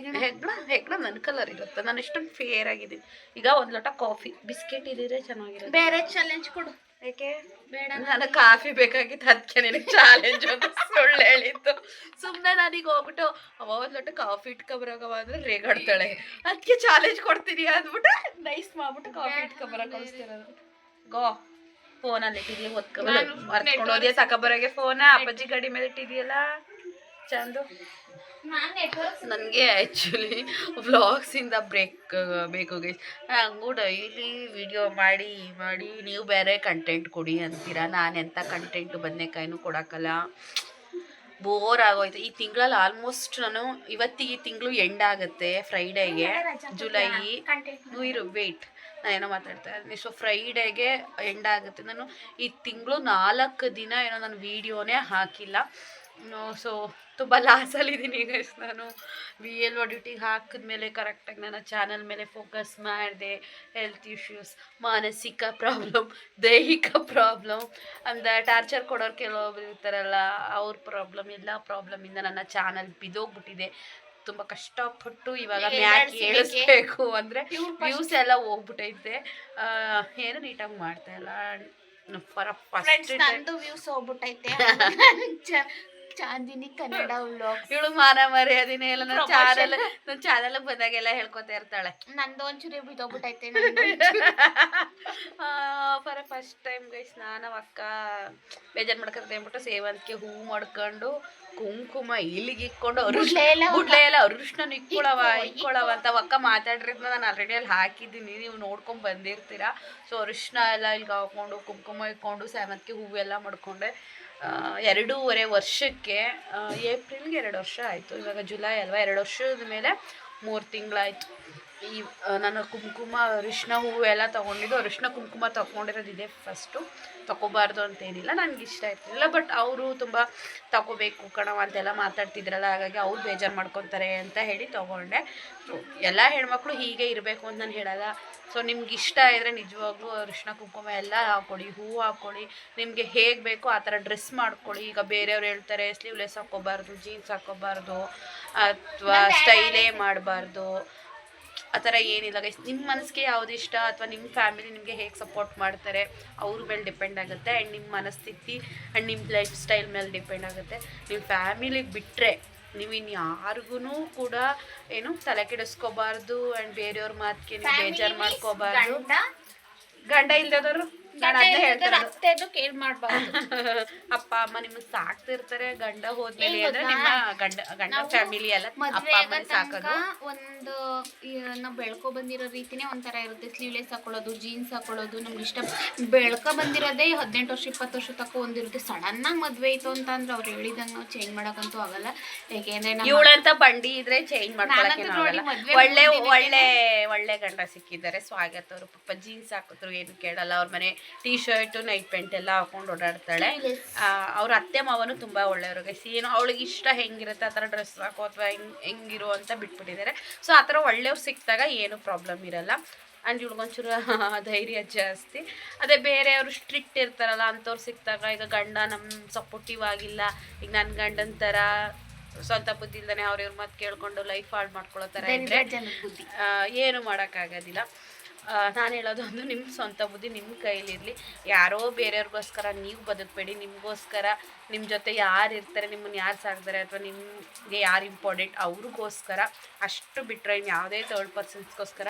ಹೆಗ್ಣ ನನ್ನ ಕಲರ್ ಇರುತ್ತೆ. ನಾನು ಎಷ್ಟೊಂದು ಫೇರ್ ಆಗಿದ್ದೀನಿ. ಈಗ 1 ಲೋಟ ಕಾಫಿ ಬಿಸ್ಕೆಟ್ ಇದ್ದಿದ್ರೆ ಚೆನ್ನಾಗಿರುತ್ತೆ. ಬೇರೆ ಚಾಲೆಂಜ್ ಕೊಡು. ಯಾಕೆ ಬೇಡ? ನನಗೆ ಕಾಫಿ ಬೇಕಾಗಿತ್ತು, ಅದಕ್ಕೆ ನಿನಗೆ ಚಾಲೆಂಜ್ ಅಂತ ಸುಳ್ಳು ಹೇಳಿದ್ದು. ಸುಮ್ಮನೆ ನನಗೆ ಹೋಗ್ಬಿಟ್ಟು 1 ಲೋಟ ಕಾಫಿ ಇಟ್ಕೊಬರೋಗವ ಅಂದರೆ ರೇಗಾಡ್ತಾಳೆ. ಅದಕ್ಕೆ ಚಾಲೆಂಜ್ ಕೊಡ್ತೀನಿ ಅಂದ್ಬಿಟ್ಟು ನೈಸ್ ಮಾಡ್ಬಿಟ್ಟು ಕಾಫಿ ಇಟ್ಕೊಬರೋ ಕಳಿಸ್ತಿರೋದು. ಗೋ ಫೋನಲ್ಲಿ ಇಟ್ಟಿದ್ಲಿ ಹೊತ್ಕೊಡೋದೇ ತಗೊಬರೋಗೆ ಫೋನ. ಅಪ್ಪಾಜಿ ಗಾಡಿ ಮೇಲೆ ಇಟ್ಟಿದೆಯಲ್ಲ ಚಂದು. ನನಗೆ ಆ್ಯಕ್ಚುಲಿ ವ್ಲಾಗ್ಸಿಂದ ಬ್ರೇಕ್ ಬೇಕು ಗೈಸ್. ಹಂಗೂ ಡೈಲಿ ವಿಡಿಯೋ ಮಾಡಿ ನೀವು ಬೇರೆ ಕಂಟೆಂಟ್ ಕೊಡಿ ಅಂತೀರಾ. ನಾನು ಎಂಥ ಕಂಟೆಂಟು ಬದನೆಕಾಯಿನೂ ಕೊಡೋಕ್ಕಲ್ಲ. ಬೋರ್ ಆಗೋಯ್ತು. ಈ ತಿಂಗಳಲ್ಲಿ ಆಲ್ಮೋಸ್ಟ್ ನಾನು ಈ ತಿಂಗಳು ಎಂಡ್ ಆಗುತ್ತೆ ಫ್ರೈಡೇಗೆ. ಜುಲೈ ವೇಟ್ ನಾನೇನೋ ಮಾತಾಡ್ತಾ ಇದ್ದೀನಿ. ಸೊ ಫ್ರೈಡೇಗೆ ಎಂಡ್ ಆಗುತ್ತೆ. ನಾನು ಈ ತಿಂಗಳು 4 ದಿನ ಏನೋ ನಾನು ವೀಡಿಯೋನೇ ಹಾಕಿಲ್ಲ. ಸೊ ತುಂಬ ಲಾಸಲ್ಲಿದ್ದೀನಿ ಗೈಸ್. ನಾನು VLO ಡ್ಯೂಟಿಗೆ ಹಾಕಿದ್ಮೇಲೆ ಕರೆಕ್ಟಾಗಿ ನನ್ನ ಚಾನಲ್ ಮೇಲೆ ಫೋಕಸ್ ಮಾಡಿದೆ. ಹೆಲ್ತ್ ಇಶ್ಯೂಸ್, ಮಾನಸಿಕ ಪ್ರಾಬ್ಲಮ್, ದೈಹಿಕ ಪ್ರಾಬ್ಲಮ್ ಅಂದ ಟಾರ್ಚರ್ ಕೊಡೋರು ಕೆಲವೊಬ್ರು ಇರ್ತಾರಲ್ಲ, ಅವ್ರ ಪ್ರಾಬ್ಲಮ್, ಎಲ್ಲ ಪ್ರಾಬ್ಲಮಿಂದ ನನ್ನ ಚಾನಲ್ ಬಿದ್ದೋಗ್ಬಿಟ್ಟಿದೆ. ತುಂಬ ಕಷ್ಟಪಟ್ಟು ಇವಾಗ ಮ್ಯಾಕ್ ಏಳಿಸ್ಬೇಕು ಅಂದರೆ ವ್ಯೂಸ್ ಎಲ್ಲ ಹೋಗ್ಬಿಟ್ಟೈತೆ. ಏನು ನೀಟಾಗಿ ಮಾಡ್ತಾ ಇಲ್ಲ. ನಂದು ವ್ಯೂಸ್ ಹೋಗ್ಬಿಟ್ಟೈತೆ. ಚಾಂದಿನಿ ಕನ್ನಡ ವ್ಲಾಗ್ಸ್. ಇವಳು ಮಾನ ಮರ್ಯಾದಿನೇ ಇಲ್ಲ. ನನ್ನ ಚಾನಲ್ ಬಂದಾಗೆಲ್ಲ ಹೇಳ್ಕೊತಾ ಇರ್ತಾಳೆ. ನಂದು ಒಂಚೂರು ಬಿದ್ದೋಗ್ಬಿಟ್ಟೈತೆ. ಫಾರ್ ಫಸ್ಟ್ ಟೈಮ್ ಗೈಸ್ ನಾನು ಅಕ್ಕ ಬೇಜಾರು ಮಾಡ್ಕೊಂತ ಅಂದ್ಬಿಟ್ಟು ಸೇವಂತಿಗೆ ಹೂ ಮಾಡ್ಕೊಂಡು ಕುಂಕುಮ ಇಲ್ಲಿಗೆ ಇಕ್ಕೊಂಡು ಗುಡ್ಲೆ ಎಲ್ಲ ಅರಿಶಿನ ಇಕ್ಕೊಳವ ಅಂತ ಅಕ್ಕ ಮಾತಾಡಿರೋದನ್ನ ನಾನು ಆಲ್ರೆಡಿ ಅಲ್ಲಿ ಹಾಕಿದ್ದೀನಿ, ನೀವು ನೋಡ್ಕೊಂಡು ಬಂದಿರ್ತೀರಾ. ಸೊ ಅರಿಶಿನ ಎಲ್ಲ ಇಲ್ಲಿಗೆ ಹಾಕ್ಕೊಂಡು ಕುಂಕುಮ ಇಕ್ಕೊಂಡು ಸೇವಂತಿಗೆ ಹೂವೆಲ್ಲ ಮಾಡ್ಕೊಂಡೆ. 2.5 ವರ್ಷಕ್ಕೆ ಏಪ್ರಿಲ್ಗೆ 2 ವರ್ಷ ಆಯಿತು. ಇವಾಗ ಜುಲೈ ಅಲ್ವಾ, 2 ವರ್ಷದ ಮೇಲೆ 3 ತಿಂಗಳಾಯಿತು. ಈ ನಾನು ಕುಂಕುಮ ಅರಿಶಿನ ಹೂವೆಲ್ಲ ತೊಗೊಂಡಿದ್ದು, ಅರಿಶಿನ ಕುಂಕುಮ ತೊಗೊಂಡಿರೋದಿದೆ ಫಸ್ಟು. ತೊಗೋಬಾರ್ದು ಅಂತೇನಿಲ್ಲ, ನನಗೆ ಇಷ್ಟ ಇರ್ತಿಲ್ಲ. ಬಟ್ ಅವರು ತುಂಬ ತೊಗೋಬೇಕು ಕಣವ ಅಂತೆಲ್ಲ ಮಾತಾಡ್ತಿದ್ರಲ್ಲ, ಹಾಗಾಗಿ ಅವ್ರು ಬೇಜಾರು ಮಾಡ್ಕೊತಾರೆ ಅಂತ ಹೇಳಿ ತೊಗೊಂಡೆ. ಸೊ ಎಲ್ಲ ಹೆಣ್ಮಕ್ಳು ಹೀಗೆ ಇರಬೇಕು ಅಂತ ನಾನು ಹೇಳಲ್ಲ. ಸೊ ನಿಮ್ಗೆ ಇಷ್ಟ ಇದ್ದರೆ ನಿಜವಾಗ್ಲೂ ಅರಿಶಿನ ಕುಂಕುಮ ಎಲ್ಲ ಹಾಕ್ಕೊಳ್ಳಿ, ಹೂ ಹಾಕ್ಕೊಳ್ಳಿ, ನಿಮಗೆ ಹೇಗೆ ಬೇಕೋ ಆ ಥರ ಡ್ರೆಸ್ ಮಾಡ್ಕೊಳ್ಳಿ. ಈಗ ಬೇರೆಯವ್ರು ಹೇಳ್ತಾರೆ ಸ್ಲೀವ್ಲೆಸ್ ಹಾಕ್ಕೋಬಾರ್ದು, ಜೀನ್ಸ್ ಹಾಕ್ಕೋಬಾರ್ದು, ಅಥವಾ ಸ್ಟೈಲೇ ಮಾಡಬಾರ್ದು, ಆ ಥರ ಏನಿಲ್ಲ ಗೈಸ್. ನಿಮ್ಮ ಮನಸ್ಸಿಗೆ ಯಾವ್ದು ಇಷ್ಟ ಅಥವಾ ನಿಮ್ಮ ಫ್ಯಾಮಿಲಿ ನಿಮಗೆ ಹೇಗೆ ಸಪೋರ್ಟ್ ಮಾಡ್ತಾರೆ ಅವ್ರ ಮೇಲೆ ಡಿಪೆಂಡ್ ಆಗುತ್ತೆ. ಆ್ಯಂಡ್ ನಿಮ್ಮ ಮನಸ್ಥಿತಿ ಆ್ಯಂಡ್ ನಿಮ್ಮ ಲೈಫ್ ಸ್ಟೈಲ್ ಮೇಲೆ ಡಿಪೆಂಡ್ ಆಗುತ್ತೆ. ನಿಮ್ಮ ಫ್ಯಾಮಿಲಿಗೆ ಬಿಟ್ಟರೆ ನೀವು ಯಾರಿಗೂ ಕೂಡ ಏನು ತಲೆ ಕೆಡಿಸ್ಕೋಬಾರ್ದು. ಆ್ಯಂಡ್ ಬೇರೆಯವ್ರ ಮಾತಿಗೆ ನೀವು ಬೇಜಾರು ಮಾಡ್ಕೋಬಾರ್ದು. ಗಂಡ ಇಲ್ದದವರು ಕೇರ್ ಮಾಡ್ಬಾರ್ದು. ಅಪ್ಪ ಅಮ್ಮ ನಿಮ್ಮನ್ನ ಸಾಕ್ತಿರ್ತಾರೆ. ಗಂಡ ಹೋದ್ಮೇಲೆ ಅಂದ್ರೆ ನಿಮ್ಮ ಗಂಡ ಫ್ಯಾಮಿಲಿ ಎಲ್ಲ ಅಪ್ಪ ಅಮ್ಮ ಸಾಕೋದು. ಒಂದು ನಾವು ಬೆಳ್ಕೊ ಬಂದಿರೋ ರೀತಿನೇ ಒಂಥರ ಇರುತ್ತೆ. ಸ್ಲೀವ್ಲೆಸ್ ಹಾಕೊಳ್ಳೋದು, ಜೀನ್ಸ್ ಹಾಕೊಳ್ಳೋದು ನಮ್ಗೆ ಇಷ್ಟ. ಬೆಳ್ಕೊ ಬಂದಿರೋದೇ 18 ವರ್ಷ 20 ವರ್ಷ ತಕ್ಕ ಒಂದಿರುತ್ತೆ. ಸಡನ್ ಆಗಿ ಮದ್ವೆ ಆಯ್ತು ಅಂತ ಅಂದ್ರೆ ಅವ್ರು ಹೇಳಿದಂಗೆ ನಾವು ಚೇಂಜ್ ಮಾಡಕ್ಕಂತೂ ಆಗಲ್ಲ. ಯಾಕೆಂದ್ರೆ ಇವಳಂತ ಬಂಡಿ ಇದ್ರೆ ಚೇಂಜ್ ಮಾಡ್ಕೊಳಕ್ಕೆ ಒಳ್ಳೆ ಒಳ್ಳೆ ಒಳ್ಳೆ ಗಂಡ ಸಿಕ್ಕಿದ್ದಾರೆ, ಸ್ವಾಗತ. ಅವರು ಪಾಪ ಜೀನ್ಸ್ ಹಾಕಿದ್ರು ಏನು ಕೇಳಲ್ಲ. ಅವ್ರ ಮನೆ ಟೀ ಶರ್ಟು ನೈಟ್ ಪ್ಯಾಂಟ್ ಎಲ್ಲ ಹಾಕೊಂಡು ಓಡಾಡ್ತಾಳೆ. ಅವ್ರ ಅತ್ತೆ ಮಾವನು ತುಂಬ ಒಳ್ಳೆಯವ್ರಿಗೆ. ಏನು ಅವಳಿಗೆ ಇಷ್ಟ ಹೆಂಗಿರುತ್ತೆ ಆ ಥರ ಡ್ರೆಸ್ ಹಾಕೋ ಅಥವಾ ಹೆಂಗಿರೋ ಅಂತ ಬಿಟ್ಬಿಟ್ಟಿದ್ದಾರೆ. ಸೊ ಆ ಥರ ಒಳ್ಳೆಯವ್ರು ಸಿಕ್ಕಿದಾಗ ಏನು ಪ್ರಾಬ್ಲಮ್ ಇರಲ್ಲ. ಆ್ಯಂಡ್ ಇವ್ಳಿಗೊಂಚೂರು ಧೈರ್ಯ ಜಾಸ್ತಿ. ಅದೇ ಬೇರೆಯವರು ಸ್ಟ್ರಿಕ್ಟ್ ಇರ್ತಾರಲ್ಲ ಅಂಥವ್ರು ಸಿಕ್ಕಿದಾಗ, ಈಗ ಗಂಡ ನಮ್ಮ ಸಪೋರ್ಟಿವ್ ಆಗಿಲ್ಲ, ಈಗ ನನ್ನ ಗಂಡನ ಥರ ಸ್ವಂತ ಬುದ್ಧಿ ಇಲ್ದಾನೆ ಅವ್ರ ಮಾತು ಕೇಳ್ಕೊಂಡು ಲೈಫ್ ಹಾಳು ಮಾಡ್ಕೊಳ್ಳೋ ಥರ ಇದ್ದರೆ ಏನು ಮಾಡೋಕ್ಕಾಗೋದಿಲ್ಲ. ನಾನು ಹೇಳೋದು ಒಂದು, ನಿಮ್ಮ ಸ್ವಂತ ಬುದ್ಧಿ ನಿಮ್ಮ ಕೈಲಿರಲಿ. ಯಾರೋ ಬೇರೆಯವ್ರಿಗೋಸ್ಕರ ನೀವು ಬದುಕಬೇಡಿ. ನಿಮಗೋಸ್ಕರ ನಿಮ್ಮ ಜೊತೆ ಯಾರು ಇರ್ತಾರೆ, ನಿಮ್ಮನ್ನು ಯಾರು ಸಾಕ್ತಾರೆ ಅಥವಾ ನಿಮಗೆ ಯಾರು ಇಂಪಾರ್ಟೆಂಟ್ ಅವ್ರಿಗೋಸ್ಕರ ಅಷ್ಟು ಬಿಟ್ಟರೆ ಇನ್ನು ಯಾವುದೇ ಥರ್ಡ್ ಪರ್ಸನ್ಸ್ಗೋಸ್ಕರ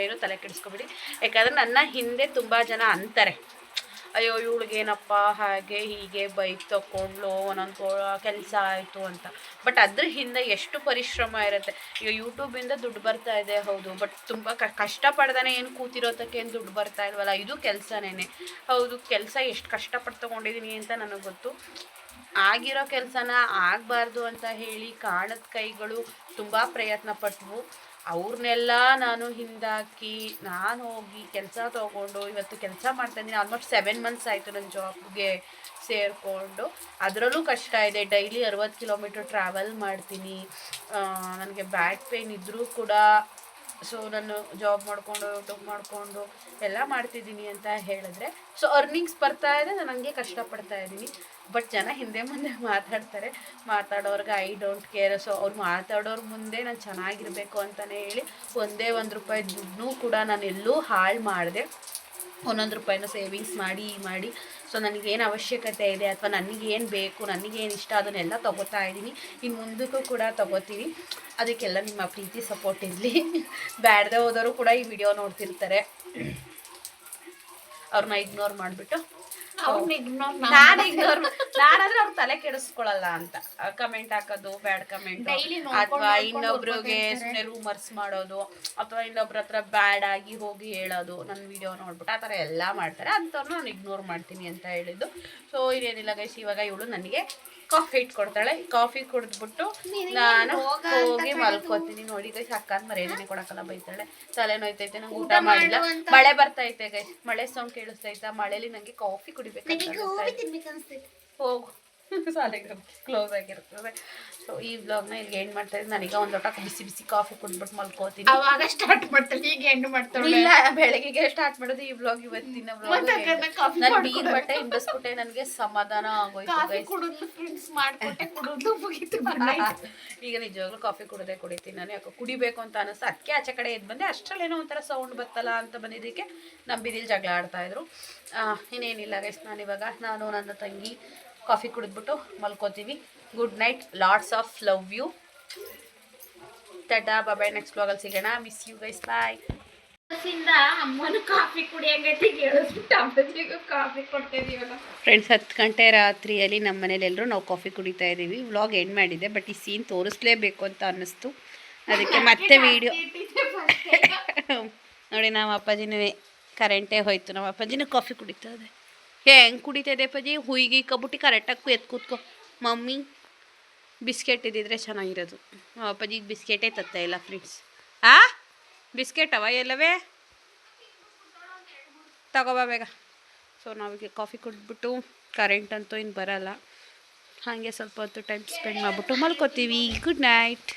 ಏನು ತಲೆ ಕೆಡಿಸ್ಕೊಬೇಡಿ. ಯಾಕಂದರೆ ನನ್ನ ಹಿಂದೆ ತುಂಬ ಜನ ಅಂತಾರೆ, ಅಯ್ಯೋ ಇವಳಿಗೇನಪ್ಪ ಹಾಗೆ ಹೀಗೆ ಬೈಕ್ ತೊಗೊಂಡ್ಲು, ಒಂದೊಂದು ಕೆಲಸ ಆಯಿತು ಅಂತ. ಬಟ್ ಅದ್ರ ಹಿಂದೆ ಎಷ್ಟು ಪರಿಶ್ರಮ ಇರುತ್ತೆ. ಈಗ ಯೂಟ್ಯೂಬಿಂದ ದುಡ್ಡು ಬರ್ತಾ ಇದೆ ಹೌದು, ಬಟ್ ತುಂಬ ಕಷ್ಟಪಡ್ದಾನೆ ಏನು ಕೂತಿರೋದಕ್ಕೆ ಏನು ದುಡ್ಡು ಬರ್ತಾ ಇಲ್ವಲ್ಲ, ಇದು ಕೆಲಸನೇ ಹೌದು. ಕೆಲಸ ಎಷ್ಟು ಕಷ್ಟಪಟ್ಟು ತೊಗೊಂಡಿದ್ದೀನಿ ಅಂತ ನನಗೆ ಗೊತ್ತು. ಆಗಿರೋ ಕೆಲಸನ ಆಗಬಾರ್ದು ಅಂತ ಹೇಳಿ ಕಾಣದ ಕೈಗಳು ತುಂಬ ಪ್ರಯತ್ನ ಪಟ್ಟವು. ಅವ್ರನ್ನೆಲ್ಲ ನಾನು ಹಿಂದಾಕಿ ನಾನು ಹೋಗಿ ಕೆಲಸ ತೊಗೊಂಡು ಇವತ್ತು ಕೆಲಸ ಮಾಡ್ತಾಯಿದ್ದೀನಿ. ಆಲ್ಮೋಸ್ಟ್ 7 months ಆಯಿತು ನನ್ನ ಜಾಬ್ಗೆ ಸೇರಿಕೊಂಡು. ಅದರಲ್ಲೂ ಕಷ್ಟ ಇದೆ. ಡೈಲಿ 60 ಕಿಲೋಮೀಟ್ರ್ ಟ್ರಾವೆಲ್ ಮಾಡ್ತೀನಿ. ನನಗೆ ಬ್ಯಾಕ್ ಪೇಯ್ನ್ ಇದ್ದರೂ ಕೂಡ ಸೊ ನಾನು ಜಾಬ್ ಮಾಡಿಕೊಂಡು ಯೂಟ್ಯೂಬ್ ಮಾಡಿಕೊಂಡು ಎಲ್ಲ ಮಾಡ್ತಿದ್ದೀನಿ ಅಂತ ಹೇಳಿದ್ರೆ, ಸೊ ಅರ್ನಿಂಗ್ಸ್ ಬರ್ತಾ ಇದೆ, ನಾನು ಹಂಗೆ ಕಷ್ಟಪಡ್ತಾ ಇದ್ದೀನಿ. ಬಟ್ ಜನ ಹಿಂದೆ ಮುಂದೆ ಮಾತಾಡ್ತಾರೆ, ಮಾತಾಡೋರ್ಗೆ ಐ ಡೋಂಟ್ ಕೇರ್. ಸೊ ಅವ್ರು ಮಾತಾಡೋರ ಮುಂದೆ ನಾನು ಚೆನ್ನಾಗಿರಬೇಕು ಅಂತಲೇ ಹೇಳಿ ಒಂದೇ ₹1 ದುಡ್ಡನ್ನೂ ಕೂಡ ನಾನು ಎಲ್ಲೂ ಹಾಳು ಮಾಡಿದೆ. ₹1 ಸೇವಿಂಗ್ಸ್ ಮಾಡಿ ಸೊ ನನಗೇನು ಅವಶ್ಯಕತೆ ಇದೆ ಅಥವಾ ನನಗೇನು ಬೇಕು, ನನಗೇನು ಇಷ್ಟ ಅದನ್ನೆಲ್ಲ ತೊಗೋತಾ ಇದ್ದೀನಿ. ಇನ್ನು ಮುಂದಕ್ಕೂ ಕೂಡ ತೊಗೋತೀನಿ. ಅದಕ್ಕೆಲ್ಲ ನಿಮ್ಮ ಪ್ರೀತಿ ಸಪೋರ್ಟ್ ಇರಲಿ. ಬ್ಯಾಡ್ದೆ ಹೋದವರು ಕೂಡ ಈ ವಿಡಿಯೋ ನೋಡ್ತಿರ್ತಾರೆ, ಅವ್ರನ್ನ ಇಗ್ನೋರ್ ಮಾಡಿಬಿಟ್ಟು ನಾನಾದ್ರೆ ಅವ್ರು ತಲೆ ಕೆಡಿಸ್ಕೊಳ್ಳಲ್ಲ ಅಂತ ಕಮೆಂಟ್ ಹಾಕೋದು, ಬ್ಯಾಡ್ ಕಮೆಂಟ್ ಅಥವಾ ಇನ್ನೊಬ್ರಿಗೆ ಸುಮ್ಮನೆ ರೂಮರ್ಸ್ ಮಾಡೋದು ಅಥವಾ ಇನ್ನೊಬ್ರ ಹತ್ರ ಬ್ಯಾಡ್ ಆಗಿ ಹೋಗಿ ಹೇಳೋದು, ನನ್ನ ವಿಡಿಯೋ ನೋಡ್ಬಿಟ್ಟು ಆ ಥರ ಎಲ್ಲ ಮಾಡ್ತಾರೆ. ಅಂಥವ್ರನ್ನ ನಾನು ಇಗ್ನೋರ್ ಮಾಡ್ತೀನಿ ಅಂತ ಹೇಳಿದ್ದು. ಸೊ ಇದೇನಿಲ್ಲ ಗೈಸ್, ಇವಾಗ ಇವಳು ನನಗೆ ಕಾಫಿ ಇಟ್ಕೊಡ್ತಾಳೆ. ಕಾಫಿ ಕುಡಿದ್ಬಿಟ್ಟು ನಾನು ಹೋಗಿ ಮಲ್ಕೋತೀನಿ. ನೋಡಿ ಗೈಸ್, ಅಕ್ಕನ ಮರ್ಯಾದೆನೇ ಕೊಡಕ್ಕಲ್ಲ, ಬೈತಾಳೆ. ತಲೆ ನೋಯ್ತೈತೆ, ನಂಗೆ ಊಟ ಮಾಡಿಲ್ಲ, ಮಳೆ ಬರ್ತೈತೆ ಗೈಸ್, ಮಳೆ ಸೌಂಡ್ ಕೇಳಿಸ್ತೈತಾ, ಮಳೇಲಿ ನಂಗೆ ಕಾಫಿ ಕುಡಿಬೇಕು. ಹೋಗು ಶಾಲೆಗೆ ಕ್ಲೋಸ್ ಆಗಿರ್ತದೆ. ಸೊ ಈ ಬ್ಲಾಗ್ನ ಇಲ್ಲಿಗೆ ಎಂಡ್ ಮಾಡ್ತಾ ಇದ್ದೀನಿ. ನನಗೆ ಒಂದು ಲೋಟ ಬಿಸಿ ಬಿಸಿ ಕಾಫಿ ಕುಡ್ಬಿಟ್ಟು ಮಲ್ಕೋತೀನಿ. ಅವಾಗ ಸ್ಟಾರ್ಟ್ ಮಾಡ್ತಾಳೆ, ಈಗ ಎಂಡ್ ಮಾಡ್ತಾಳೆ. ಇಲ್ಲ, ಬೆಳಗ್ಗೆಗೆ ಸ್ಟಾರ್ಟ್ ಮಾಡೋದು ಈ ಬ್ಲಾಗ್, ಇವತ್ತಿನ ಬ್ಲಾಗ್. ನಾನು ಬೀರ್ ಬಟ್ಟೆ ಹಿಂಡಿಸ್ಬಿಟ್ಟೆ, ನನಗೆ ಸಮಾಧಾನ ಆಗೋಯ್ತು ಕಾಫಿ ಕುಡಿದ್ಲು ಫ್ರೆಂಡ್ಸ್, ಮಾಡ್ಕೊಟ್ಟೆ ಕುಡಿದು ಮುಗೀತು. ಈಗ ನಿಜವಾಗ್ಲೂ ಕಾಫಿ ಕುಡಿತೀನಿ ನಾನು. ಯಾಕೋ ಕುಡಿಬೇಕು ಅಂತ ಅನಿಸ್ತು, ಅದಕ್ಕೆ ಆಚೆ ಕಡೆ ಎದ್ದು ಬಂದೆ. ಅಷ್ಟರಲ್ಲೇನೋ ಒಂಥರ ಸೌಂಡ್ ಬತ್ತಲ್ಲ ಅಂತ ಬಂದಿದ್ದಕ್ಕೆ ನಮ್ಮ ಬೀದಿಲಿ ಜಗಳ ಆಡ್ತಾಯಿದ್ರು. ಇನ್ನೇನಿಲ್ಲ ಗೈಸ್, ನಾನು ನನ್ನ ತಂಗಿ ಕಾಫಿ ಕುಡಿದ್ಬಿಟ್ಟು ಮಲ್ಕೋತೀವಿ. Good night, lots of love you, tata bye. Next ಬ್ಲಾಗಲ್ಲಿ ಸಿಗೋಣ. Miss you guys, bye. ಅಮ್ಮನು ಕಾಫಿ ಕುಡಿಯಂಗೈತಿ ಹೇಳಿಸ್ಬಿಟ್ಟು ಅಮ್ಮನಿಗೂ ಕಾಫಿ ಕೊಡ್ತಿದೀವಲ್ಲ ಫ್ರೆಂಡ್ಸ್. 10 ಗಂಟೆ ರಾತ್ರಿಯಲ್ಲಿ ನಮ್ಮ ಮನೇಲಿ ಎಲ್ಲರೂ ನಾವು ಕಾಫಿ ಕುಡಿತಾ ಇದ್ದೀವಿ. ವ್ಲಾಗ್ ಎಂಡ್ ಮಾಡಿದ್ದೆ, ಬಟ್ ಈ ಸೀನ್ ತೋರಿಸ್ಲೇಬೇಕು ಅಂತ ಅನ್ನಿಸ್ತು, ಅದಕ್ಕೆ ಮತ್ತೆ ವೀಡಿಯೋ ನೋಡಿ. ನಮ್ಮ ಅಪ್ಪಾಜಿನೂ ಕರೆಂಟೇ ಹೋಯ್ತು, ನಮ್ಮ ಅಪ್ಪಾಜಿನೂ ಕಾಫಿ ಕುಡಿತಾ ಇದೆ. ಹೆಂಗೆ ಕುಡಿತಾ ಇದೆ ಅಪ್ಪಾಜಿ? ಹುಯ್ಗಿ ಕಬುಟ್ಟಿ ಕರೆಕ್ಟಾಗಿ ಎದ್ದು ಕೂತ್ಕೊ. ಮಮ್ಮಿ ಬಿಸ್ಕೆಟ್ ಇದ್ದಿದ್ರೆ ಚೆನ್ನಾಗಿರೋದು. ಅಪ್ಪಾಜಿಗೆ ಬಿಸ್ಕೆಟೇ ತತ್ತಾ ಇಲ್ಲ ಫ್ರೆಂಡ್ಸ್. ಬಿಸ್ಕೆಟ್ ಅವ ಎಲ್ಲವೇ? ತಗೋಬಾ ಬೇಗ. ಸೊ ನಾವೀಗ ಕಾಫಿ ಕುಡಿದ್ಬಿಟ್ಟು, ಕರೆಂಟ್ ಅಂತೂ ಇನ್ನು ಬರಲ್ಲ, ಹಾಗೆ ಸ್ವಲ್ಪ ಹೊತ್ತು ಟೈಮ್ ಸ್ಪೆಂಡ್ ಮಾಡಿಬಿಟ್ಟು ಮಲ್ಕೋತೀವಿ. Good night.